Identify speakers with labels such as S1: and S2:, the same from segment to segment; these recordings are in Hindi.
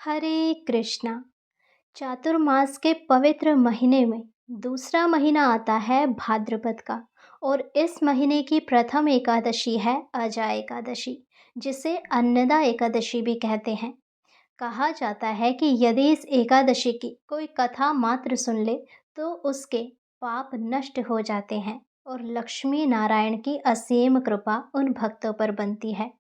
S1: हरे कृष्णा। चातुर्मास के पवित्र महीने में दूसरा महीना आता है भाद्रपद का। और इस महीने की प्रथम एकादशी है अजा एकादशी, जिसे अन्नदा एकादशी भी कहते हैं। कहा जाता है कि यदि इस एकादशी की कोई कथा मात्र सुन ले तो उसके पाप नष्ट हो जाते हैं और लक्ष्मी नारायण की असीम कृपा उन भक्तों पर बनती है।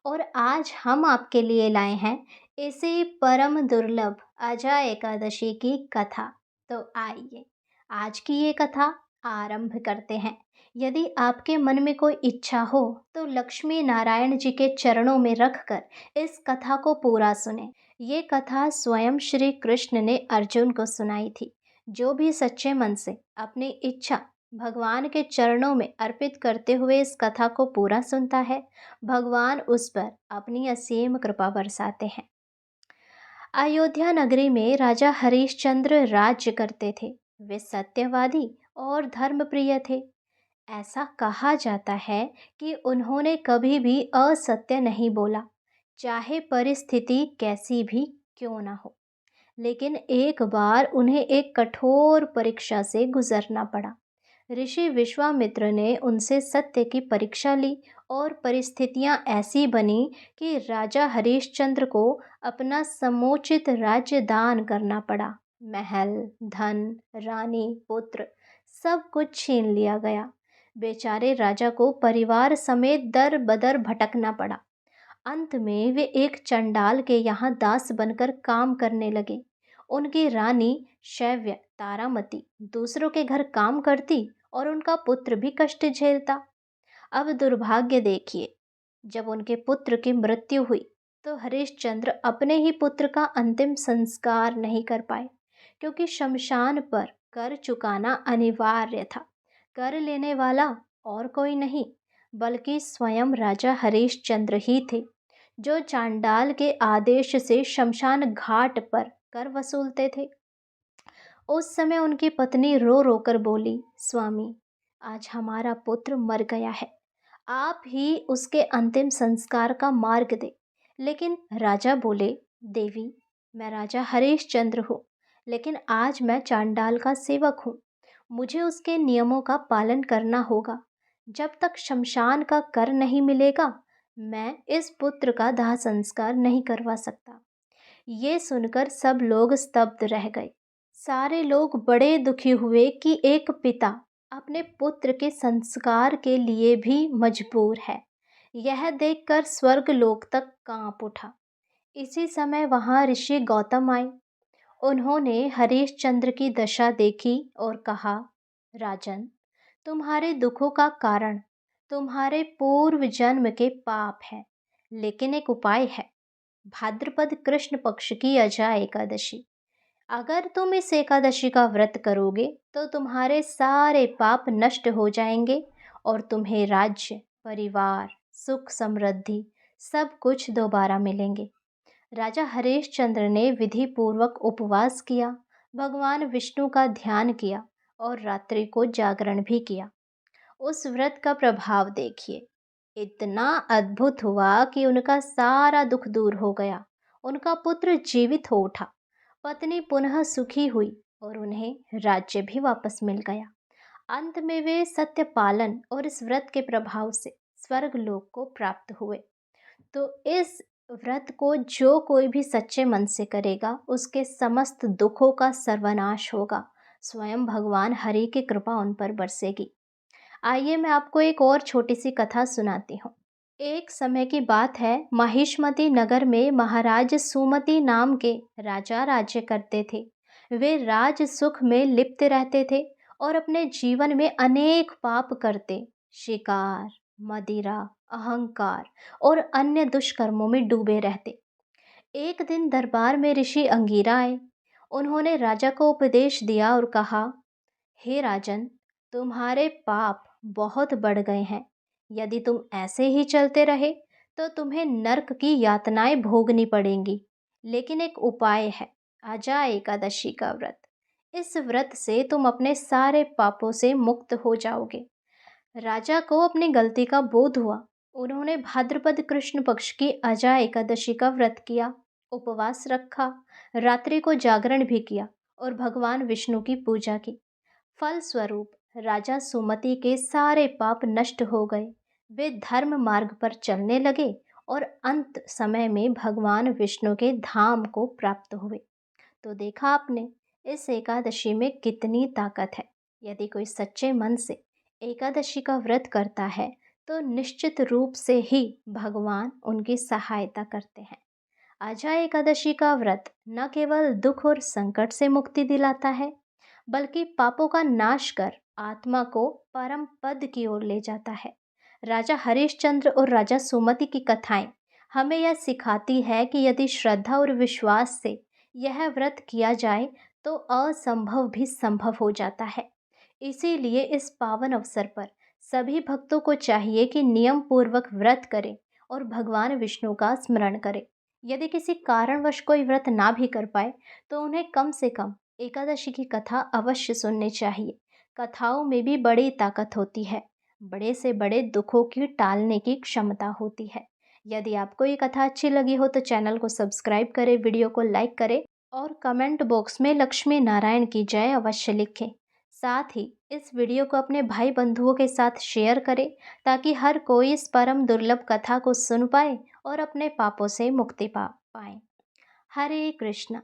S1: और आज हम आपके लिए लाए हैं इसी परम दुर्लभ अजा एकादशी की कथा। तो आइए आज की ये कथा आरंभ करते हैं। यदि आपके मन में कोई इच्छा हो तो लक्ष्मी नारायण जी के चरणों में रखकर इस कथा को पूरा सुने। ये कथा स्वयं श्री कृष्ण ने अर्जुन को सुनाई थी। जो भी सच्चे मन से अपनी इच्छा भगवान के चरणों में अर्पित करते हुए इस कथा को पूरा सुनता है, भगवान उस पर अपनी असीम कृपा बरसाते हैं। अयोध्या नगरी में राजा हरिश्चंद्र राज्य करते थे। वे सत्यवादी और धर्मप्रिय थे। ऐसा कहा जाता है कि उन्होंने कभी भी असत्य नहीं बोला, चाहे परिस्थिति कैसी भी क्यों ना हो। लेकिन एक बार उन्हें एक कठोर परीक्षा से गुजरना पड़ा। ऋषि विश्वामित्र ने उनसे सत्य की परीक्षा ली और परिस्थितियां ऐसी बनी कि राजा हरिश्चंद्र को अपना समुचित राज्य दान करना पड़ा। महल, धन, रानी, पुत्र सब कुछ छीन लिया गया। बेचारे राजा को परिवार समेत दर बदर भटकना पड़ा। अंत में वे एक चंडाल के यहाँ दास बनकर काम करने लगे। उनकी रानी शैव्य तारामती दूसरों के घर काम करती और उनका पुत्र भी कष्ट झेलता। अब दुर्भाग्य देखिए, जब उनके पुत्र की मृत्यु हुई तो हरिश्चंद्र अपने ही पुत्र का अंतिम संस्कार नहीं कर पाए, क्योंकि शमशान पर कर चुकाना अनिवार्य था। कर लेने वाला और कोई नहीं बल्कि स्वयं राजा हरिश्चंद्र ही थे, जो चांडाल के आदेश से शमशान घाट पर कर वसूलते थे। उस समय उनकी पत्नी रो रो कर बोली, स्वामी, आज हमारा पुत्र मर गया है, आप ही उसके अंतिम संस्कार का मार्ग दे। लेकिन राजा बोले, देवी, मैं राजा हरिश्चंद्र हूँ, लेकिन आज मैं चांडाल का सेवक हूँ। मुझे उसके नियमों का पालन करना होगा। जब तक शमशान का कर नहीं मिलेगा, मैं इस पुत्र का दाह संस्कार नहीं करवा सकता। ये सुनकर सब लोग स्तब्ध रह गए। सारे लोग बड़े दुखी हुए कि एक पिता अपने पुत्र के संस्कार के लिए भी मजबूर है। यह देखकर स्वर्ग लोक तक कांप उठा। इसी समय वहां ऋषि गौतम आए। उन्होंने हरिश्चंद्र की दशा देखी और कहा, राजन, तुम्हारे दुखों का कारण तुम्हारे पूर्व जन्म के पाप है। लेकिन एक उपाय है, भाद्रपद कृष्ण पक्ष की अजा एकादशी। अगर तुम इस एकादशी का व्रत करोगे तो तुम्हारे सारे पाप नष्ट हो जाएंगे और तुम्हें राज्य, परिवार, सुख, समृद्धि सब कुछ दोबारा मिलेंगे। राजा हरिश्चंद्र ने विधि पूर्वक उपवास किया, भगवान विष्णु का ध्यान किया और रात्रि को जागरण भी किया। उस व्रत का प्रभाव देखिए, इतना अद्भुत हुआ कि उनका सारा दुख दूर हो गया। उनका पुत्र जीवित हो उठा, पत्नी पुनः सुखी हुई और उन्हें राज्य भी वापस मिल गया। अंत में वे सत्य पालन और इस व्रत के प्रभाव से स्वर्ग लोक को प्राप्त हुए। तो इस व्रत को जो कोई भी सच्चे मन से करेगा, उसके समस्त दुखों का सर्वनाश होगा। स्वयं भगवान हरि की कृपा उन पर बरसेगी। आइए मैं आपको एक और छोटी सी कथा सुनाती हूँ। एक समय की बात है, महिष्मती नगर में महाराज सुमति नाम के राजा राज्य करते थे। वे राज सुख में लिप्त रहते थे और अपने जीवन में अनेक पाप करते, शिकार, मदिरा, अहंकार और अन्य दुष्कर्मों में डूबे रहते। एक दिन दरबार में ऋषि अंगीरा आए। उन्होंने राजा को उपदेश दिया और कहा, हे राजन, तुम्हारे पाप बहुत बढ़ गए हैं। यदि तुम ऐसे ही चलते रहे तो तुम्हें नरक की यातनाएं भोगनी पड़ेंगी। लेकिन एक उपाय है, अजा एकादशी का व्रत। इस व्रत से तुम अपने सारे पापों से मुक्त हो जाओगे। राजा को अपनी गलती का बोध हुआ। उन्होंने भाद्रपद कृष्ण पक्ष की अजा एकादशी का व्रत किया उपवास रखा, रात्रि को जागरण भी किया और भगवान विष्णु की पूजा की। फलस्वरूप राजा सुमति के सारे पाप नष्ट हो गए। वे धर्म मार्ग पर चलने लगे और अंत समय में भगवान विष्णु के धाम को प्राप्त हुए। तो देखा आपने, इस एकादशी में कितनी ताकत है। यदि कोई सच्चे मन से एकादशी का व्रत करता है तो निश्चित रूप से ही भगवान उनकी सहायता करते हैं। आजा एकादशी का व्रत न केवल दुख और संकट से मुक्ति दिलाता है, बल्कि पापों का नाश कर आत्मा को परम पद की ओर ले जाता है। राजा हरिश्चंद्र और राजा सुमति की कथाएं हमें यह सिखाती है कि यदि श्रद्धा और विश्वास से यह व्रत किया जाए तो असंभव भी संभव हो जाता है। इसीलिए इस पावन अवसर पर सभी भक्तों को चाहिए कि नियम पूर्वक व्रत करें और भगवान विष्णु का स्मरण करें। यदि किसी कारणवश कोई व्रत ना भी कर पाए तो उन्हें कम से कम एकादशी की कथा अवश्य सुननी चाहिए। कथाओं में भी बड़ी ताकत होती है, बड़े से बड़े दुखों की टालने की क्षमता होती है। यदि आपको ये कथा अच्छी लगी हो तो चैनल को सब्सक्राइब करें, वीडियो को लाइक करें और कमेंट बॉक्स में लक्ष्मी नारायण की जय अवश्य लिखें। साथ ही इस वीडियो को अपने भाई बंधुओं के साथ शेयर करें ताकि हर कोई इस परम दुर्लभ कथा को सुन पाए और अपने पापों से मुक्ति पा पाए। हरे कृष्ण।